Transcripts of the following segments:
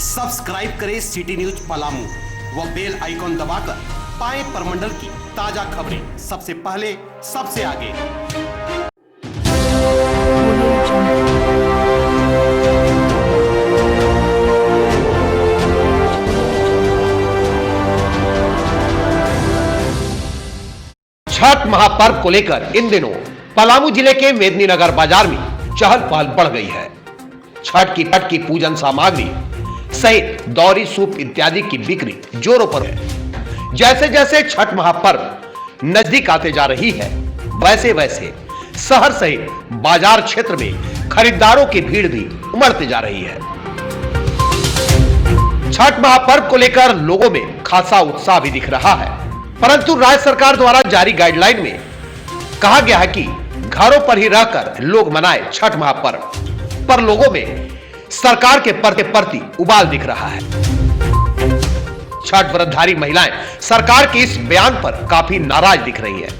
Subscribe करें city news Palamu व bell icon दबाकर पाएं परमंडल की ताजा खबरें सबसे पहले सबसे आगे। छठ महापर्व को लेकर इन दिनों पलामू जिले के मेदिनीनगर बाजार में चहल पहल बढ़ गई है। छठ की पूजन सामग्री सहित दौरी सूप इत्यादि की बिक्री जोरों पर है। जैसे जैसे छठ महापर्व नजदीक आते जा रही है, वैसे वैसे शहर सहित बाजार क्षेत्र में खरीदारों की भीड़ भी उमड़ती जा रही है। छठ महापर्व को लेकर लोगों में खासा उत्साह भी दिख रहा है, परंतु राज्य सरकार द्वारा जारी गाइडलाइन में कहा गया है कि घरों पर ही रहकर लोग मनाए छठ महापर्व, पर लोगों में सरकार के प्रति उबाल दिख रहा है। छठ व्रतधारी महिलाएं सरकार के इस बयान पर काफी नाराज दिख रही हैं।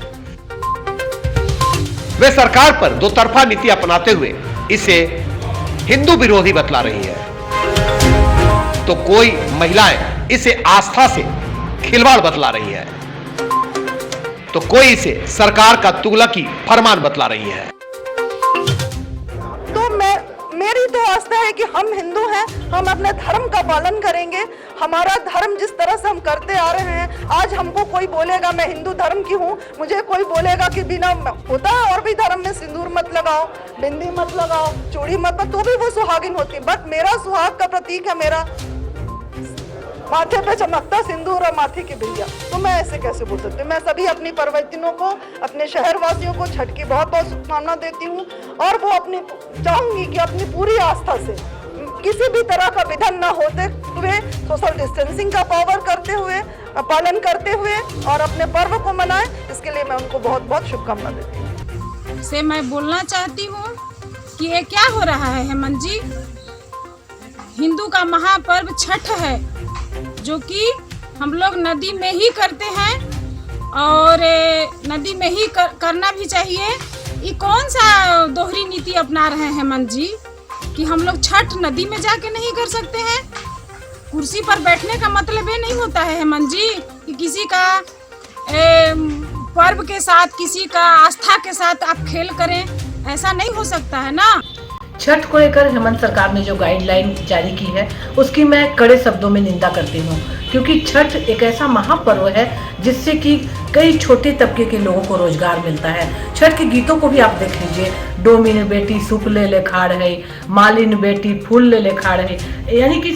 वे सरकार पर दो तरफा नीति अपनाते हुए इसे हिंदू विरोधी बतला रही है, तो कोई महिलाएं इसे आस्था से खिलवाड़ बतला रही है, तो कोई इसे सरकार का तुगलकी फरमान बतला रही है। तो मेरी तो आस्था है कि हम हिंदू हैं, हम अपने धर्म का पालन करेंगे। हमारा धर्म जिस तरह से हम करते आ रहे हैं, आज हमको कोई बोलेगा मैं हिंदू धर्म की हूँ, मुझे कोई बोलेगा कि बिना होता है और भी धर्म में सिंदूर मत लगाओ, बिंदी मत लगाओ, चूड़ी मत, तो भी वो सुहागिन होती है। बट मेरा सुहाग का प्रतीक है मेरा माथे पे चमकता सिंदूर और माथे की बिंदिया, तो मैं ऐसे कैसे बोल सकती हूँ। मैं सभी अपनी परवैतिनों को, अपने शहर वासियों को छठ की बहुत बहुत शुभकामना देती हूँ, और वो अपनी चाहूंगी कि अपनी पूरी आस्था से किसी भी तरह का विघन न होते हुए, सोशल डिस्टेंसिंग का पालन करते हुए और अपने पर्व को मनाएं। इसके लिए मैं उनको बहुत बहुत शुभकामना देती हूँ। से मैं बोलना चाहती हूँ कि ये क्या हो रहा है हेमंत जी। हिंदू का महापर्व छठ है, जो कि हम लोग नदी में ही करते हैं और नदी में ही करना भी चाहिए। ये कौन सा दोहरी नीति अपना रहे हैं हेमंत जी कि हम लोग छठ नदी में जाके नहीं कर सकते हैं। कुर्सी पर बैठने का मतलब ये नहीं होता है हेमंत जी कि किसी का पर्व के साथ, किसी का आस्था के साथ आप खेल करें, ऐसा नहीं हो सकता है ना। छठ को लेकर हेमंत सरकार ने जो गाइडलाइन जारी की है, उसकी मैं कड़े शब्दों में निंदा करती हूँ, क्योंकि छठ एक ऐसा महापर्व है जिससे कि कई छोटे तबके के लोगों को रोजगार मिलता है। छठ के गीतों को भी आप देख लीजिए, डोमिन बेटी सूप ले ले खाड़ है, मालिन बेटी फूल ले ले खाड़ है, यानी कि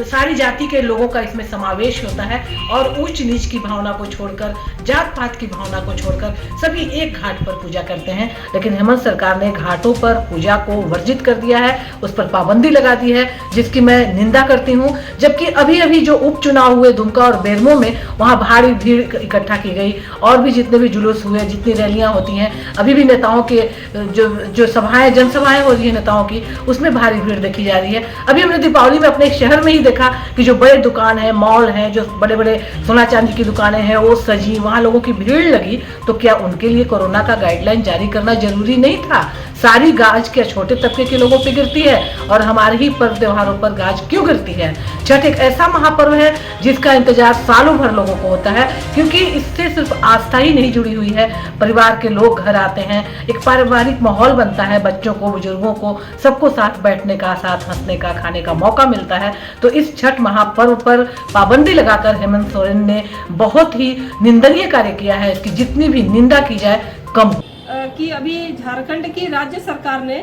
सारी जाति के लोगों का इसमें समावेश होता है। और ऊंच नीच की भावना को छोड़कर, जात पात की भावना को छोड़कर सभी एक घाट पर पूजा करते हैं। लेकिन हेमंत सरकार ने घाटों पर पूजा को वर्जित कर दिया है, उस पर पाबंदी लगा दी है, जिसकी मैं निंदा करती हूँ। जबकि अभी अभी जो उपचुनाव हुए दुमका और बेरमो में, वहाँ भारी भीड़ इकट्ठा की गई, और भी जितने भी जुलूस हुए, जितनी रैलियां होती हैं, अभी भी नेताओं के जो सभाएं, जनसभाएं हो रही है नेताओं की, उसमें भारी भीड़ देखी जा रही है। अभी हमने दीपावली में अपने शहर में ही देखा कि जो बड़े दुकान है, मॉल हैं, जो बड़े बड़े सोना चांदी की दुकानें हैं, वो सजी, वहाँ लोगों की भीड़ लगी। तो क्या उनके लिए कोरोना का गाइडलाइन जारी करना जरूरी नहीं था? सारी गाज क्या छोटे तबके के लोगों पे गिरती है, और हमारे ही पर्व त्योहारों पर गाज क्यों गिरती है? छठ एक ऐसा महापर्व है जिसका इंतजार सालों भर लोगों को होता है, क्योंकि इससे सिर्फ आस्था ही नहीं जुड़ी हुई है। परिवार के लोग घर आते हैं, एक पारिवारिक माहौल बनता है, बच्चों को, बुजुर्गों को, सबको साथ बैठने का, साथ हंसने का, खाने का मौका मिलता है। तो इस छठ महापर्व पर पाबंदी लगाकर हेमंत सोरेन ने बहुत ही निंदनीय कार्य किया है। इसकी जितनी भी निंदा की जाए कम कि अभी झारखंड की राज्य सरकार ने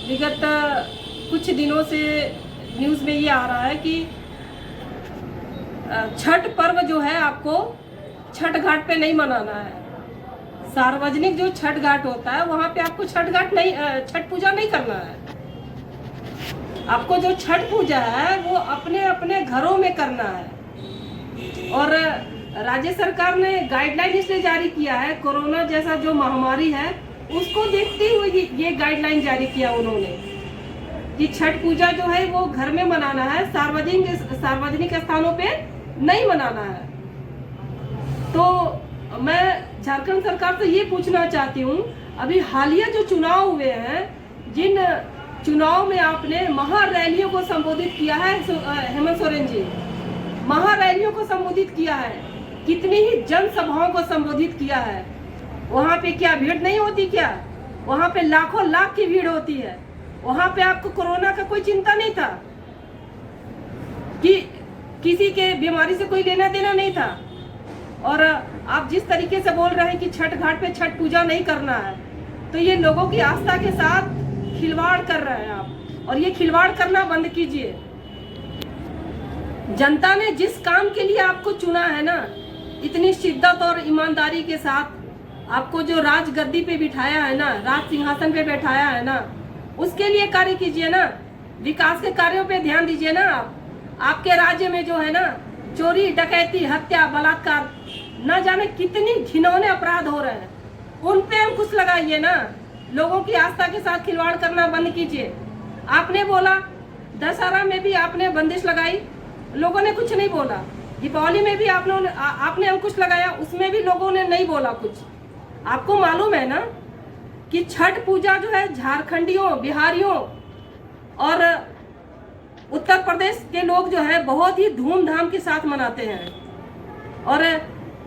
विगत कुछ दिनों से न्यूज़ में ये आ रहा है कि छठ पर्व जो है आपको छठ घाट पे नहीं मनाना है। सार्वजनिक जो छठ घाट होता है, वहाँ पे आपको छठ पूजा नहीं करना है। आपको जो छठ पूजा है वो अपने अपने घरों में करना है। और राज्य सरकार ने गाइडलाइन इसलिए जारी किया है, कोरोना जैसा जो महामारी है उसको देखते हुए ये गाइडलाइन जारी किया उन्होंने कि छठ पूजा जो है वो घर में मनाना है, सार्वजनिक स्थानों पे नहीं मनाना है। तो मैं झारखंड सरकार से ये पूछना चाहती हूँ, अभी हालिया जो चुनाव हुए हैं, जिन चुनाव में आपने महारैलियों को संबोधित किया है हेमंत सोरेन जी, महारैलियों को संबोधित किया है, कितनी ही जनसभाओं को संबोधित किया है। वहाँ पे क्या भीड़ नहीं होती क्या? वहाँ पे लाखों लाख की भीड़ होती है। वहाँ पे आपको कोरोना का कोई चिंता नहीं था कि किसी के बीमारी से कोई लेना देना नहीं था। और आप जिस तरीके से बोल रहे हैं कि छठ घाट पे छठ पूजा नहीं करना है, तो ये लोगों की आस्था के साथ खिलवाड़ कर रहे हैं आप, और ये खिलवाड़ करना बंद कीजिए। जनता ने जिस काम के लिए आपको चुना है ना, इतनी शिद्दत और ईमानदारी के साथ आपको जो राजगद्दी पे बिठाया है ना, राज सिंहासन पे बैठाया है ना, उसके लिए कार्य कीजिए ना, विकास के कार्यों पे ध्यान दीजिए ना। आपके राज्य में जो है ना, चोरी, डकैती, हत्या, बलात्कार, न जाने कितनी घिनौने अपराध हो रहे हैं, उन पे अंकुश लगाइए ना। लोगों की आस्था के साथ खिलवाड़ करना बंद कीजिए। आपने बोला दशहरा में भी आपने बंदिश लगाई, लोगों ने कुछ नहीं बोला। दीपावली में भी आपने अंकुश लगाया, उसमें भी लोगों ने नहीं बोला कुछ। आपको मालूम है ना कि छठ पूजा जो है झारखंडियों, बिहारियों और उत्तर प्रदेश के लोग जो है बहुत ही धूमधाम के साथ मनाते हैं। और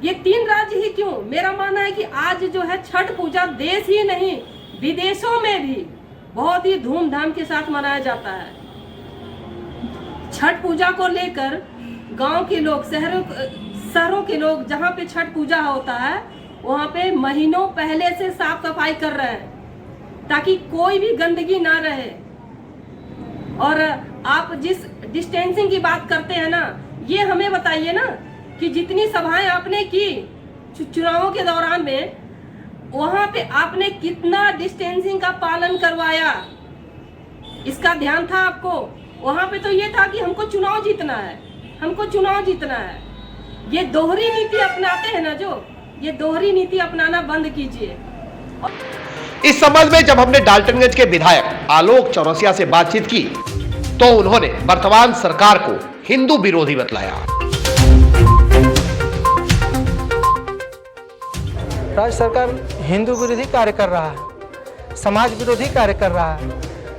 ये 3 राज्य ही क्यों, मेरा मानना है कि आज जो है छठ पूजा देश ही नहीं विदेशों में भी बहुत ही धूमधाम के साथ मनाया जाता है। छठ पूजा को लेकर गांव के लोग, शहरों के लोग जहां पे छठ पूजा होता है वहां पे महीनों पहले से साफ सफाई कर रहे हैं ताकि कोई भी गंदगी ना रहे। और आप जिस डिस्टेंसिंग की बात करते हैं ना, ये हमें बताइए ना कि जितनी सभाएं आपने की चुनावों के दौरान में, वहां पे आपने कितना डिस्टेंसिंग का पालन करवाया, इसका ध्यान था आपको? वहां पे तो ये था कि हमको चुनाव जीतना है, हमको चुनाव जीतना है। ये दोहरी नीति अपनाते हैं ना, जो ये दोहरी नीति अपनाना बंद कीजिए। इस संबंध में जब हमने डाल्टनगंज के विधायक आलोक चौरसिया से बातचीत की तो उन्होंने वर्तमान सरकार को हिंदू विरोधी बतलाया। राज्य सरकार हिंदू विरोधी कार्य कर रहा है, समाज विरोधी कार्य कर रहा है।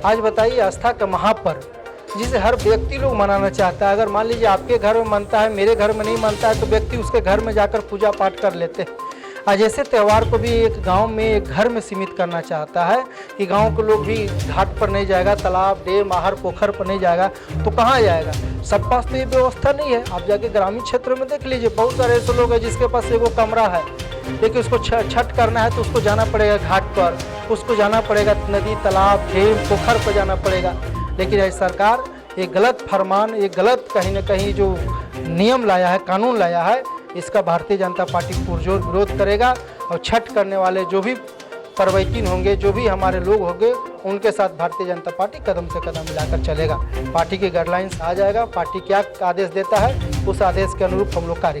आज बताइए, आस्था का महापर्व जिसे हर व्यक्ति लोग मनाना चाहता है, अगर मान लीजिए आपके घर में मनता है, मेरे घर में नहीं मनता है, तो व्यक्ति उसके घर में जाकर पूजा पाठ कर लेते हैं। आज ऐसे त्यौहार को भी एक गांव में, एक घर में सीमित करना चाहता है कि गांव के लोग भी घाट पर नहीं जाएगा, तालाब, डैम, आहर, पोखर पर नहीं जाएगा, तो कहाँ जाएगा? सब पास तो ये व्यवस्था नहीं है। आप जाके ग्रामीण क्षेत्रों में देख लीजिए, बहुत सारे ऐसे लोग हैं जिसके पास एगो कमरा है, लेकिन उसको छठ करना है तो उसको जाना पड़ेगा घाट पर, उसको जाना पड़ेगा नदी, तालाब, डैम, पोखर पर जाना पड़ेगा। लेकिन आज सरकार एक गलत फरमान, एक गलत कहीं ना कहीं जो नियम लाया है, कानून लाया है, इसका भारतीय जनता पार्टी पुरजोर विरोध करेगा। और छठ करने वाले जो भी परवैतीन होंगे, जो भी हमारे लोग होंगे, उनके साथ भारतीय जनता पार्टी कदम से कदम मिलाकर चलेगा। पार्टी की गाइडलाइंस आ जाएगा, पार्टी क्या आदेश देता है उस आदेश के अनुरूप हम लोग कार्य।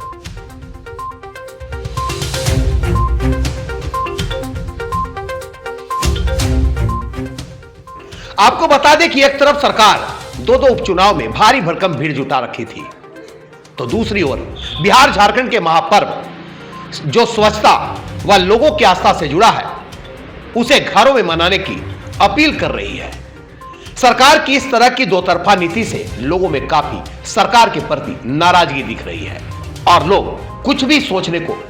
आपको बता दें कि एक तरफ सरकार दो उपचुनाव में भारी भरकम भीड़ जुटा रखी थी, तो दूसरी ओर बिहार झारखंड के महापर्व जो स्वच्छता व लोगों की आस्था से जुड़ा है, उसे घरों में मनाने की अपील कर रही है। सरकार की इस तरह की दो तरफा नीति से लोगों में काफी सरकार के प्रति नाराजगी दिख रही है और लोग कुछ भी सोचने को